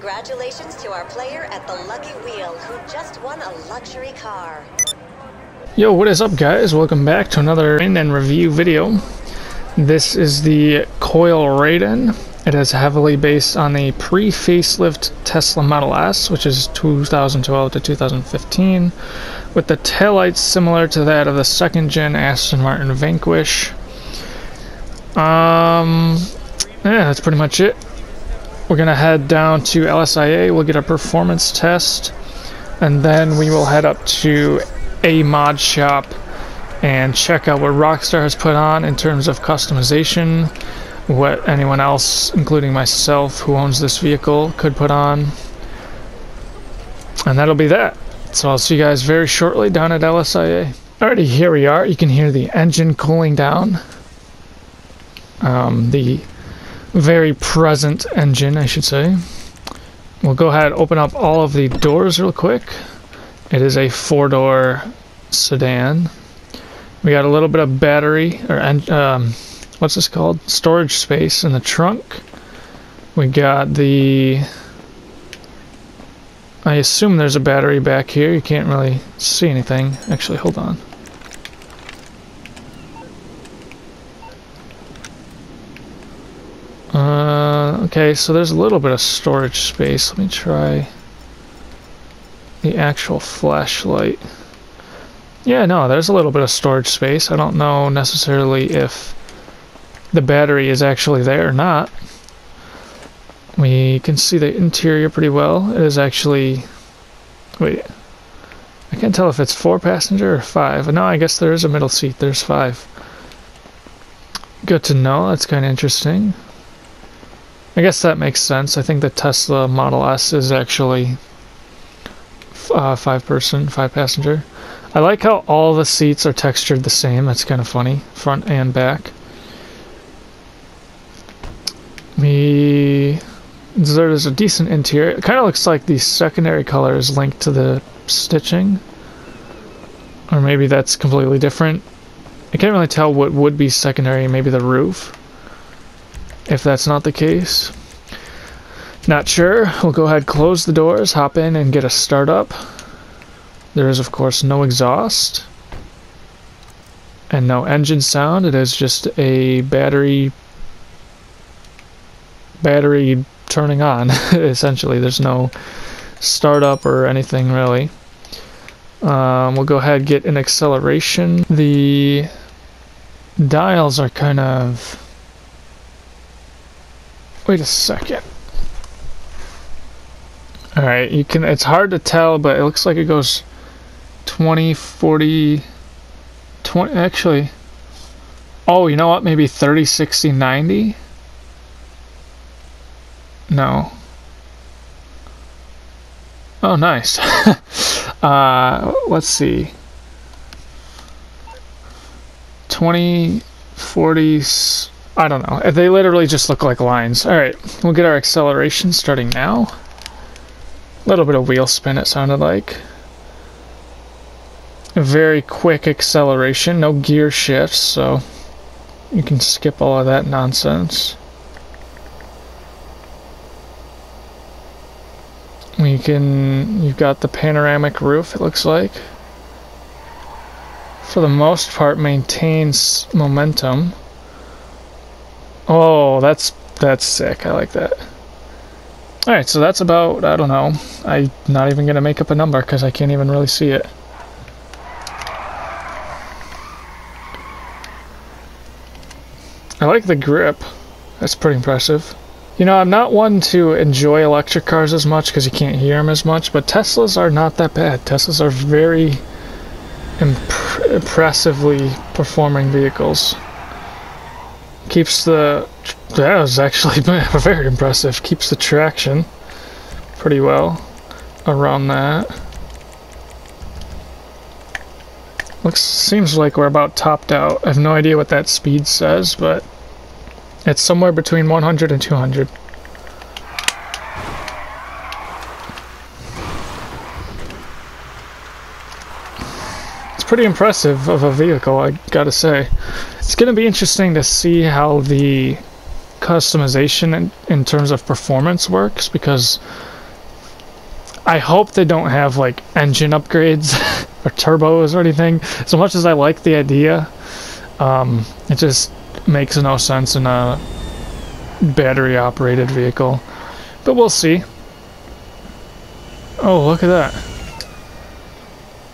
Congratulations to our player at the Lucky Wheel who just won a luxury car. Yo, what is up guys? Welcome back to another in review video. This is the Coil Raiden. It is heavily based on the pre-facelift Tesla Model S, which is 2012 to 2015, with the taillights similar to that of the second-gen Aston Martin Vanquish. Yeah, that's pretty much it. We're gonna head down to LSIA, we'll get a performance test, and then we will head up to a mod shop and check out what Rockstar has put on in terms of customization, what anyone else, including myself who owns this vehicle, could put on. And that'll be that. So I'll see you guys very shortly down at LSIA. Alrighty, here we are. You can hear the engine cooling down. The very present engine, I should say. We'll go ahead and open up all of the doors real quick. It is a 4-door sedan. We got a little bit of battery, or what's this called? Storage space in the trunk. We got the... I assume there's a battery back here. You can't really see anything. Actually, hold on. Okay, so there's a little bit of storage space. Let me try the actual flashlight. Yeah, no, there's a little bit of storage space. I don't know necessarily if the battery is actually there or not. We can see the interior pretty well. It is actually... Wait. I can't tell if it's 4-passenger or 5. No, I guess there is a middle seat. There's 5. Good to know. That's kind of interesting. I guess that makes sense. I think the Tesla Model S is actually 5-passenger. I like how all the seats are textured the same. That's kind of funny, front and back. There's a decent interior. It kind of looks like the secondary color is linked to the stitching, or maybe that's completely different. I can't really tell what would be secondary. Maybe the roof, if that's not the case. Not sure. We'll go ahead, close the doors, hop in, and get a startup. There is, of course, no exhaust and no engine sound. It is just a battery turning on, essentially. There's no startup or anything, really. We'll go ahead and get an acceleration. The dials are kind of... Wait a second. Alright, it's hard to tell, but it looks like it goes 20, 40, 20, actually, oh, you know what, maybe 30, 60, 90? No. Oh, nice. Let's see. 20, 40, I don't know. They literally just look like lines. Alright, we'll get our acceleration starting now. A little bit of wheel spin, it sounded like. A very quick acceleration, no gear shifts, so you can skip all of that nonsense. You've got the panoramic roof, it looks like. For the most part, maintains momentum. Oh, that's sick, I like that. Alright, so that's about, I don't know, I'm not even going to make up a number because I can't even really see it. I like the grip. That's pretty impressive. You know, I'm not one to enjoy electric cars as much because you can't hear them as much, but Teslas are not that bad. Teslas are very impressively performing vehicles. Keeps the... That was actually very impressive. Keeps the traction pretty well around that. Seems like we're about topped out. I have no idea what that speed says, but it's somewhere between 100 and 200. It's pretty impressive of a vehicle, I gotta say. It's gonna be interesting to see how the customization in terms of performance works, because I hope they don't have like engine upgrades or turbos or anything. As much as I like the idea, it just makes no sense in a battery operated vehicle. But we'll see. Oh, look at that.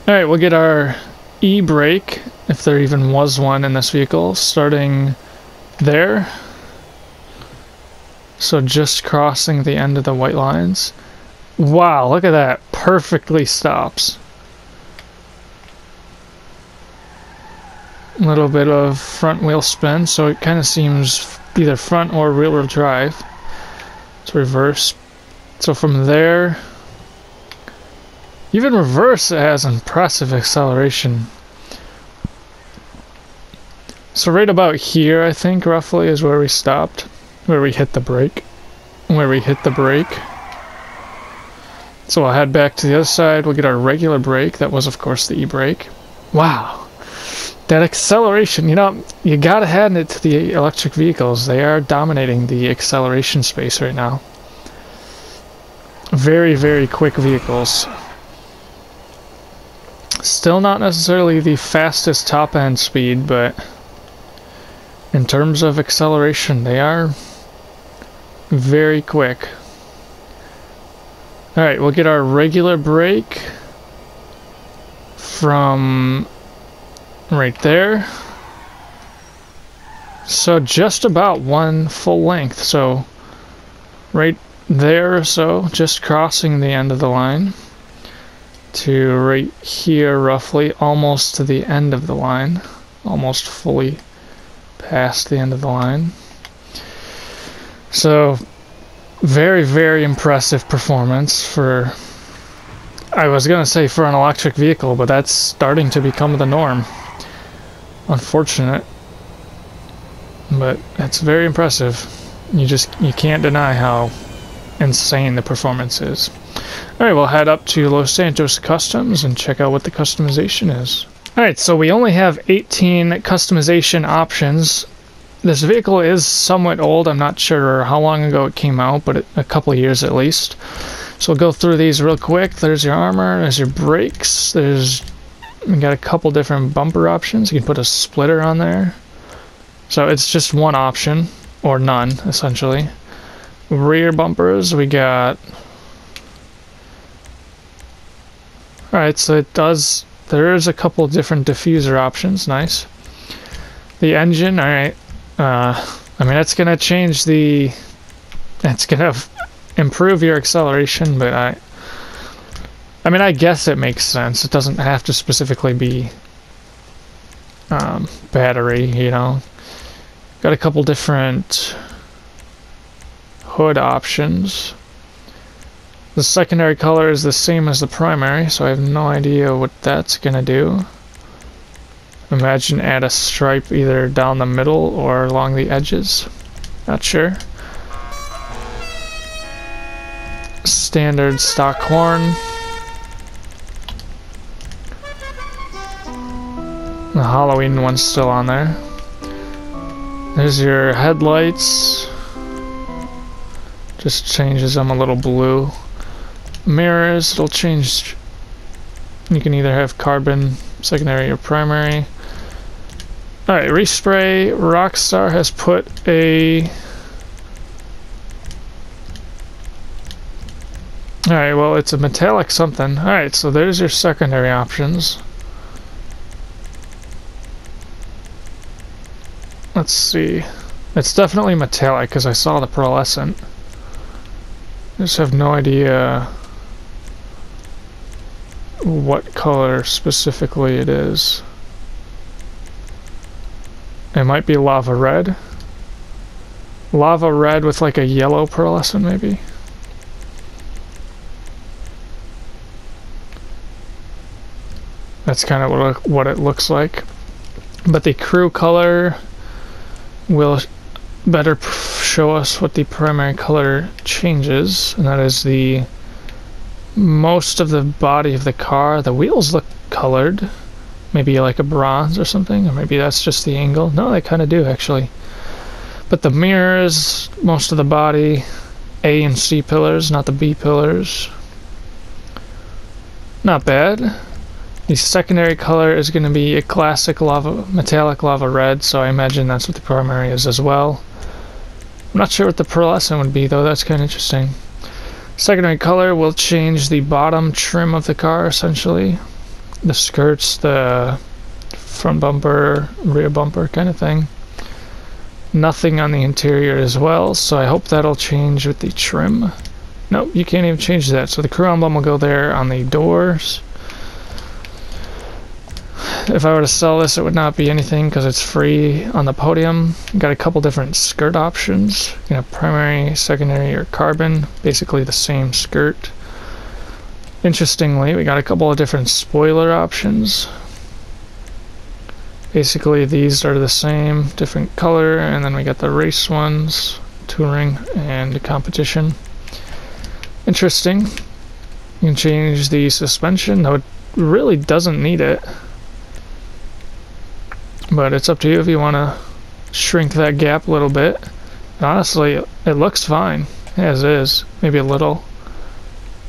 Alright, we'll get our e-brake, if there even was one in this vehicle, starting there. So just crossing the end of the white lines. Wow, look at that. Perfectly stops. A little bit of front wheel spin, so it kind of seems either front or rear wheel drive. It's reverse. So from there, even reverse it has impressive acceleration. So right about here, I think, roughly, is where we stopped. Where we hit the brake. Where we hit the brake. So we'll head back to the other side. We'll get our regular brake. That was, of course, the e-brake. Wow. That acceleration, you know, you gotta hand it to the electric vehicles. They are dominating the acceleration space right now. Very, very quick vehicles. Still not necessarily the fastest top-end speed, but in terms of acceleration, they are very quick. Alright, we'll get our regular brake from right there. So just about one full length. So right there, so just crossing the end of the line to right here, roughly almost to the end of the line, almost fully past the end of the line. So very, very impressive performance for, I was gonna say for an electric vehicle, but that's starting to become the norm. Unfortunate, but it's very impressive. You can't deny how insane the performance is. Alright, we'll head up to Los Santos Customs and check out what the customization is. Alright, so we only have 18 customization options. This vehicle is somewhat old. I'm not sure how long ago it came out, but a couple of years at least. So we'll go through these real quick. There's your armor, there's your brakes, we got a couple different bumper options. You can put a splitter on there. So it's just one option, or none, essentially. Rear bumpers, we got... Alright, so there is a couple different diffuser options, nice. The engine, alright. I mean, that's gonna change it's gonna improve your acceleration, but I mean, I guess it makes sense. It doesn't have to specifically be battery, you know. Got a couple different hood options. The secondary color is the same as the primary, so I have no idea what that's gonna do. Imagine add a stripe either down the middle or along the edges. Not sure. Standard stock horn. The Halloween one's still on there. There's your headlights. Just changes them a little blue. Mirrors, it'll change. You can either have carbon, secondary, or primary. Alright, respray. Rockstar has put a... Alright, well, it's a metallic something. Alright, so there's your secondary options. Let's see. It's definitely metallic because I saw the pearlescent. I just have no idea what color specifically it is. It might be lava red. Lava red with like a yellow pearlescent, maybe. That's kind of what it looks like. But the crew color will better show us what the primary color changes, and that is the most of the body of the car. The wheels look colored, maybe like a bronze or something, or maybe that's just the angle. No, they kind of do actually. But the mirrors, most of the body, A and C pillars, not the B pillars. Not bad. The secondary color is going to be a classic metallic lava red, so I imagine that's what the primary is as well. I'm not sure what the pearlescent would be though, that's kind of interesting. Secondary color will change the bottom trim of the car essentially. The skirts, the front bumper, rear bumper kind of thing. Nothing on the interior as well, so I hope that'll change with the trim. Nope, you can't even change that. So the crew emblem will go there on the doors. If I were to sell this, it would not be anything because it's free on the podium. Got a couple different skirt options. You know, primary, secondary, or carbon. Basically the same skirt. Interestingly, we got a couple of different spoiler options. Basically, these are the same, different color, and then we got the race ones, touring, and competition. Interesting. You can change the suspension, though it really doesn't need it. But it's up to you if you want to shrink that gap a little bit. Honestly, it looks fine as is. Maybe a little.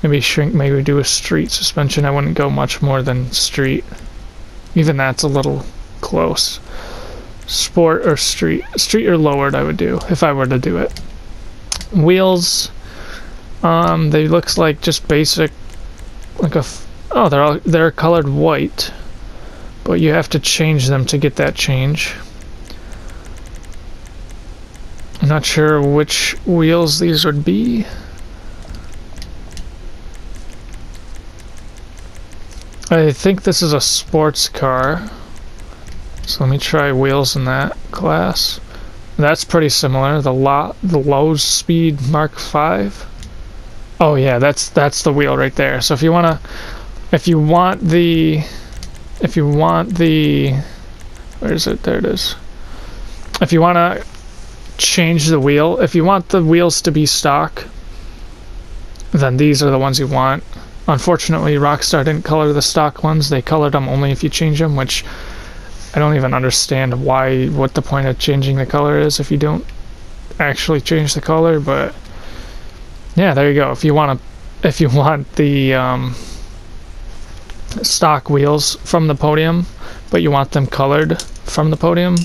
Maybe shrink, maybe do a street suspension. I wouldn't go much more than street. Even that's a little close. Sport or street. Street or lowered I would do if I were to do it. Wheels, they looks like just basic, like they're colored white. But you have to change them to get that change. I'm not sure which wheels these would be. I think this is a sports car. So let me try wheels in that class. That's pretty similar. The low speed Mark V. Oh yeah, that's the wheel right there. So if you want the where is it? There it is. If you want to change the wheel, if you want the wheels to be stock, then these are the ones you want. Unfortunately, Rockstar didn't color the stock ones. They colored them only if you change them, which I don't even understand what the point of changing the color is if you don't actually change the color. But yeah, there you go. If you want the stock wheels from the podium, but you want them colored from the podium,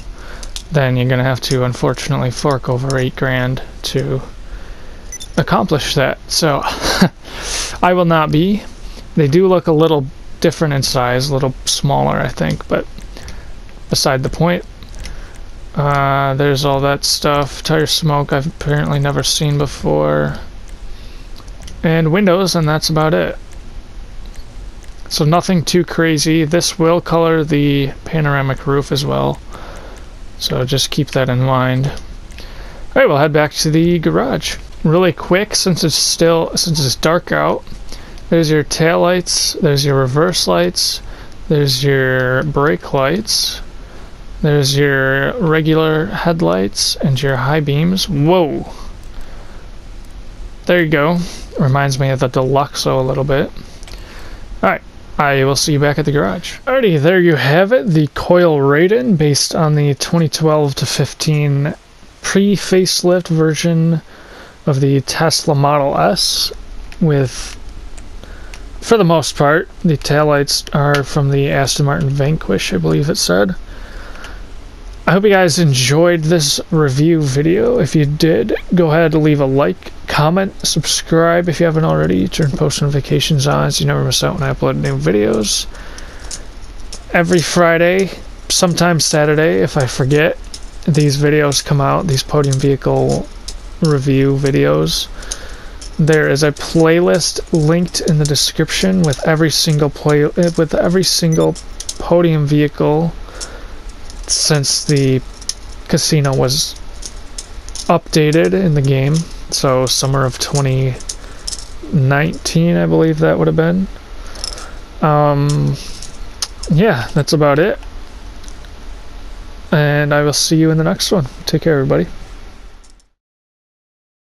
then you're gonna have to unfortunately fork over $8 grand to accomplish that. So I will not be. They do look a little different in size, a little smaller I think, but beside the point. There's all that stuff. Tire smoke I've apparently never seen before, and windows, and that's about it. So nothing too crazy. This will color the panoramic roof as well, so just keep that in mind. Alright, we'll head back to the garage. Really quick, since it's dark out, there's your tail lights, there's your reverse lights, there's your brake lights, there's your regular headlights, and your high beams. Whoa! There you go. Reminds me of the Deluxo a little bit. Alright. I will see you back at the garage. Alrighty, there you have it. The Coil Raiden, based on the 2012 to 15 pre-facelift version of the Tesla Model S, with, for the most part, the taillights are from the Aston Martin Vanquish, I believe it said. I hope you guys enjoyed this review video. If you did, go ahead and leave a like, comment, subscribe if you haven't already, turn post notifications on so you never miss out when I upload new videos. Every Friday, sometimes Saturday if I forget, these videos come out, these podium vehicle review videos. There is a playlist linked in the description with every single podium vehicle since the casino was updated in the game. So summer of 2019, I believe that would have been. Yeah, that's about it. And I will see you in the next one. Take care, everybody.